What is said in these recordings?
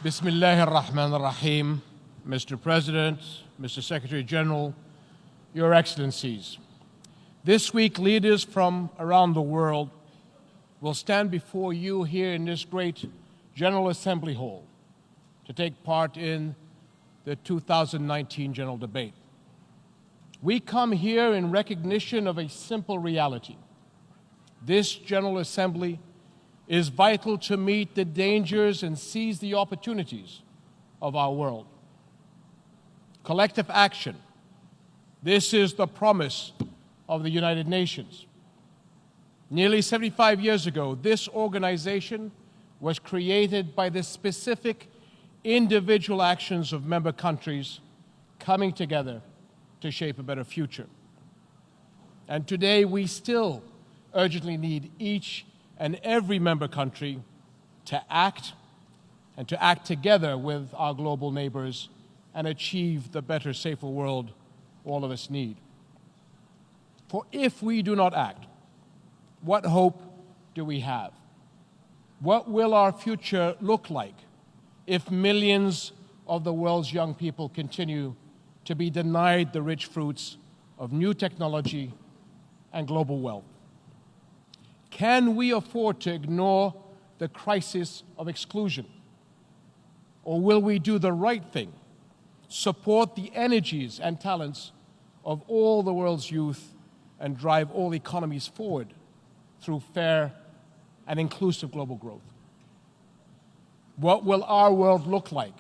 Bismillah ar-Rahman ar-Rahim, Mr. President, Mr. Secretary General, Your Excellencies. This week, leaders from around the world will stand before you here in this great General Assembly Hall to take part in the 2019 General Debate. We come here in recognition of a simple reality. This General Assembly is vital to meet the dangers and seize the opportunities of our world. Collective action. This is the promise of the United Nations. Nearly 75 years ago, this organization was created by the specific individual actions of member countries coming together to shape a better future. And today, we still urgently need each and every member country to act and to act together with our global neighbors and achieve the better, safer world all of us need. For if we do not act, what hope do we have? What will our future look like if millions of the world's young people continue to be denied the rich fruits of new technology and global wealth? Can we afford to ignore the crisis of exclusion? Or will we do the right thing, support the energies and talents of all the world's youth, and drive all economies forward through fair and inclusive global growth? What will our world look like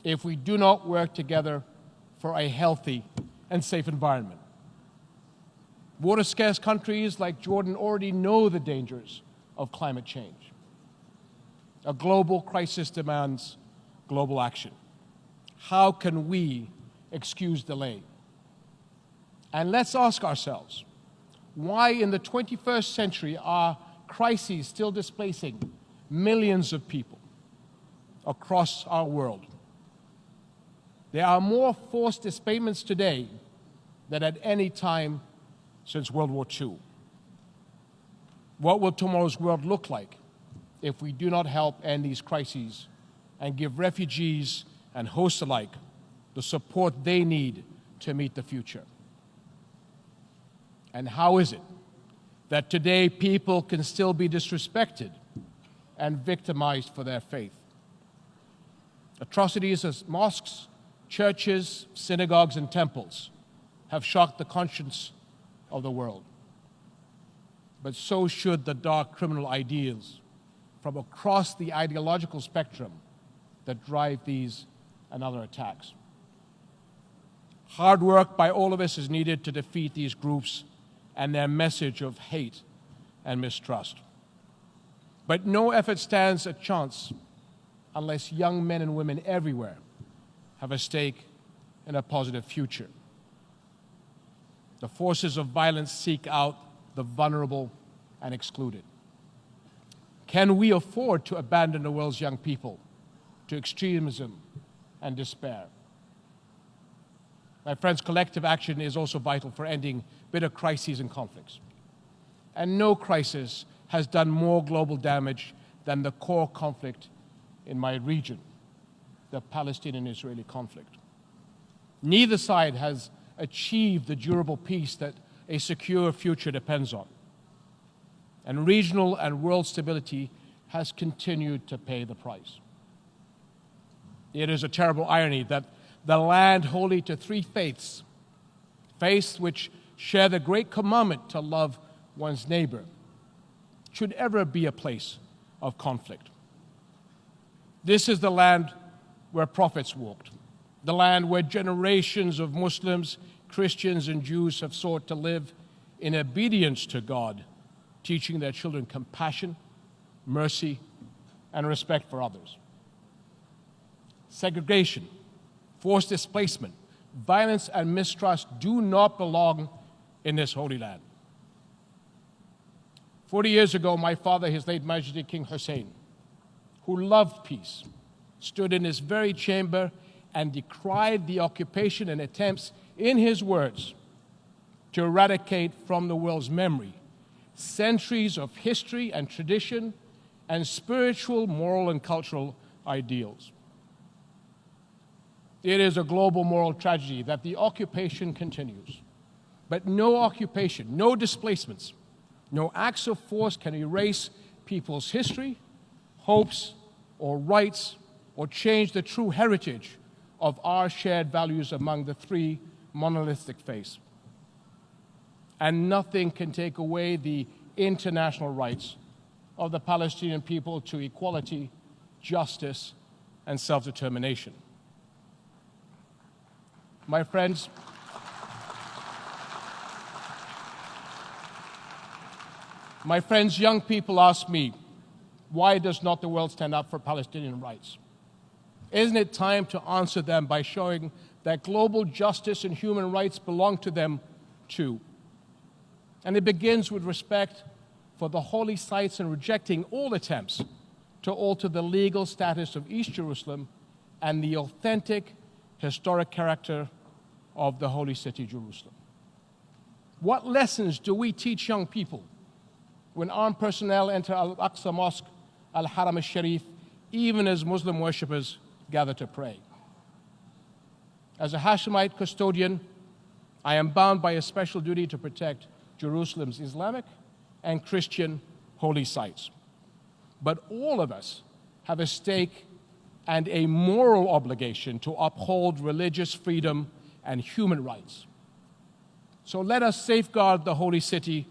if we do not work together for a healthy and safe environment? Water-scarce countries like Jordan already know the dangers of climate change. A global crisis demands global action. How can we excuse delay? And let's ask ourselves, why in the 21st century are crises still displacing millions of people across our world? There are more forced displacements today than at any time since World War II. What will tomorrow's world look like if we do not help end these crises and give refugees and hosts alike the support they need to meet the future? And how is it that today people can still be disrespected and victimized for their faith? Atrocities as mosques, churches, synagogues, and temples have shocked the conscience of the world. But so should the dark criminal ideals from across the ideological spectrum that drive these and other attacks. Hard work by all of us is needed to defeat these groups and their message of hate and mistrust. But no effort stands a chance unless young men and women everywhere have a stake in a positive future. The forces of violence seek out the vulnerable and excluded. Can we afford to abandon the world's young people to extremism and despair? My friends, collective action is also vital for ending bitter crises and conflicts. And no crisis has done more global damage than the core conflict in my region, the Palestinian-Israeli conflict. Neither side has achieved the durable peace that a secure future depends on. And regional and world stability has continued to pay the price. It is a terrible irony that the land holy to three faiths, faiths which share the great commandment to love one's neighbor, should ever be a place of conflict. This is the land where prophets walked, the land where generations of Muslims, Christians, and Jews have sought to live in obedience to God, teaching their children compassion, mercy, and respect for others. Segregation, forced displacement, violence, and mistrust do not belong in this holy land. 40 years ago, my father, his late Majesty King Hussein, who loved peace, stood in this very chamber and decried the occupation and attempts, in his words, to eradicate from the world's memory centuries of history and tradition and spiritual, moral, and cultural ideals. It is a global moral tragedy that the occupation continues. But no occupation, no displacements, no acts of force can erase people's history, hopes, or rights, or change the true heritage of our shared values among the three monolithic faiths. And nothing can take away the international rights of the Palestinian people to equality, justice, and self-determination. My friends, young people ask me, why does not the world stand up for Palestinian rights? Isn't it time to answer them by showing that global justice and human rights belong to them too? And it begins with respect for the holy sites and rejecting all attempts to alter the legal status of East Jerusalem and the authentic historic character of the holy city, Jerusalem. What lessons do we teach young people when armed personnel enter Al-Aqsa Mosque, Al-Haram al-Sharif, even as Muslim worshippers gather to pray? As a Hashemite custodian, I am bound by a special duty to protect Jerusalem's Islamic and Christian holy sites. But all of us have a stake and a moral obligation to uphold religious freedom and human rights. So let us safeguard the holy city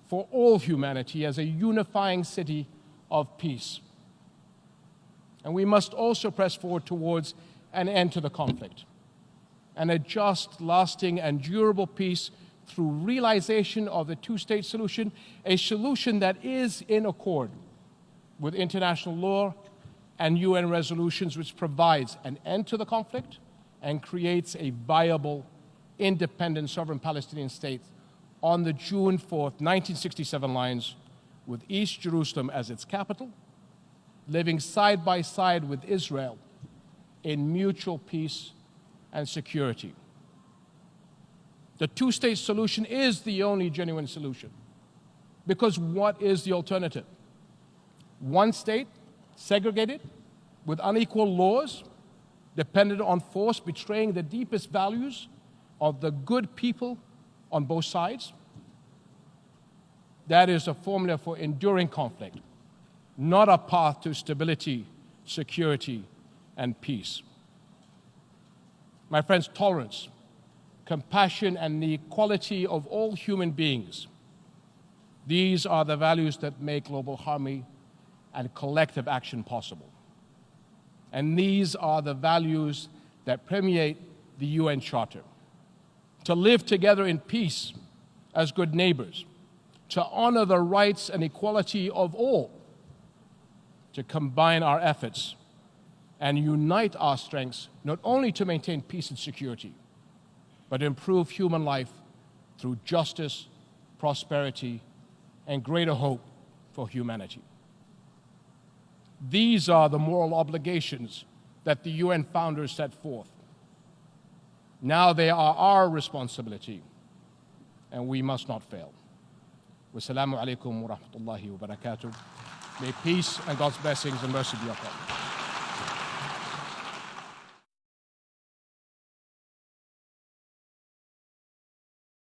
for all humanity as a unifying city of peace. And we must also press forward towards an end to the conflict and a just, lasting, and durable peace through realization of the two-state solution, a solution that is in accord with international law and UN resolutions, which provides an end to the conflict and creates a viable, independent, sovereign Palestinian state on the June 4th, 1967 lines, with East Jerusalem as its capital, living side by side with Israel in mutual peace and security. The two-state solution is the only genuine solution, because what is the alternative? One state, segregated, with unequal laws, dependent on force, betraying the deepest values of the good people on both sides? That is a formula for enduring conflict, not a path to stability, security, and peace. My friends, tolerance, compassion, and the equality of all human beings, these are the values that make global harmony and collective action possible. And these are the values that permeate the UN Charter. To live together in peace as good neighbors, to honor the rights and equality of all, to combine our efforts and unite our strengths, not only to maintain peace and security, but improve human life through justice, prosperity, and greater hope for humanity. These are the moral obligations that the UN founders set forth. Now they are our responsibility, and we must not fail. Wassalamu alaikum wa rahmatullahi wa barakatuh. May peace and God's blessings and mercy be upon you.